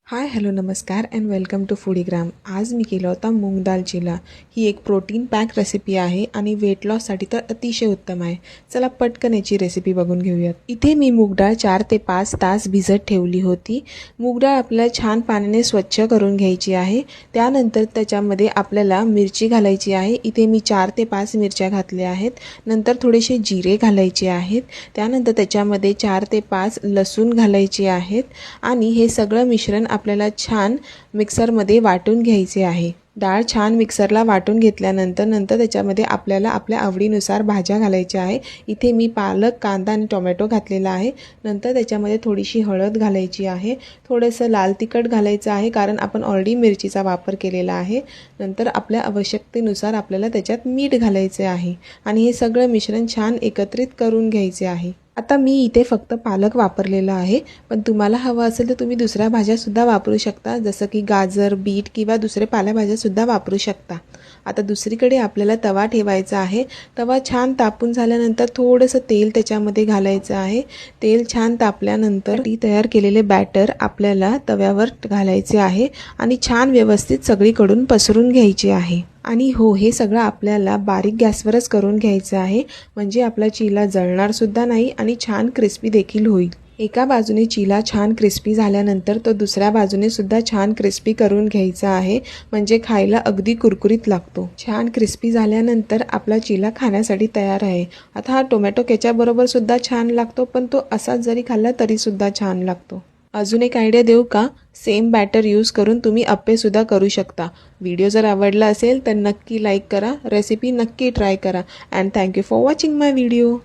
Hi hello नमस्कार and welcome to फूडीग्राम। आज मी केला होता मूग दाल चिला। ही एक प्रोटीन पॅक रेसिपी आहे आणि वेट लॉससाठी तर अतिशय उत्तम आहे। चला पटकन याची रेसिपी बघून घेऊयात। इथे मी मूग डाळ 4 ते 5 तास भिजत ठेवली होती। मूग डाळ आपल्याला छान पाण्याने स्वच्छ करून घ्यायची आहे। त्यानंतर त्याच्यामध्ये आपल्याला मिरची घालायची आहे। इथे मी 4 ते 5 मिरच्या घातल्या आहेत। नंतर थोडेसे जिरे घालायचे आहेत। त्यानंतर त्याच्यामध्ये 4 ते 5 लसूण घालायचे आहेत आणि हे सगळं मिश्रण आपल्याला छान मिक्सरमध्ये वाटून घ्यायचे आहे। डाळ छान मिक्सरला वाटून घेतल्यानंतर त्याच्यामध्ये आपल्याला आपल्या आवडीनुसार भाज्या घालायच्या आहे। इथे मी पालक, कांदा आणि टोमॅटो घातलेला आहे। नंतर त्याच्यामध्ये थोडीशी हळद घालायची आहे, थोडंसं लाल तिखट घालायचं आहे कारण आपण ऑलरेडी मिरचीचा वापर केलेला आहे। नंतर आपल्या आवश्यकतेनुसार आपल्याला त्याच्यात मीठ घालायचे आहे आणि हे सगळं मिश्रण छान एकत्रित करून घ्यायचे आहे। आता मी इथे फक्त पालक वापरलेला आहे, पण तुम्हाला हवं असेल तर तुम्ही दुसऱ्या भाज्या सुद्धा वापरू शकता, जसं की गाजर, बीट किंवा दुसरे पालेभाज्या सुद्धा वापरू शकता। आता दुसरीकडे आपल्याला तवा ठेवायचा आहे। तवा छान तापून झाल्यानंतर थोडंसं तेल त्याच्यामध्ये घालायचं आहे। तेल छान तापल्यानंतर तयार केलेले बॅटर आपल्याला तव्यावर घालायचे आहे आणि छान व्यवस्थित सगळीकडून पसरून घ्यायचे आहे। आणि हो, हे सगळं आपल्याला बारीक गॅसवरच करून घ्यायचं आहे, म्हणजे आपला चिला जळणार सुद्धा नाही आणि छान क्रिस्पी देखील होईल। एका बाजूने चिला छान क्रिस्पी झाल्यानंतर तो दुसऱ्या बाजूने सुद्धा छान क्रिस्पी करून घ्यायचा आहे, म्हणजे खायला अगदी कुरकुरीत लागतो। छान क्रिस्पी झाल्यानंतर आपला चिला खाण्यासाठी तयार आहे। आता हा टोमॅटो केचपबरोबर सुद्धा छान लागतो, पण तो असाच जरी खाल्ला तरी सुद्धा छान लागतो। अजून एक आयडिया देऊ का? सेम बॅटर यूज करून तुम्ही अप्पे सुद्धा करू शकता। व्हिडिओ जर आवडला असेल तर नक्की लाईक करा, रेसिपी नक्की ट्राय करा and thank you for watching my video.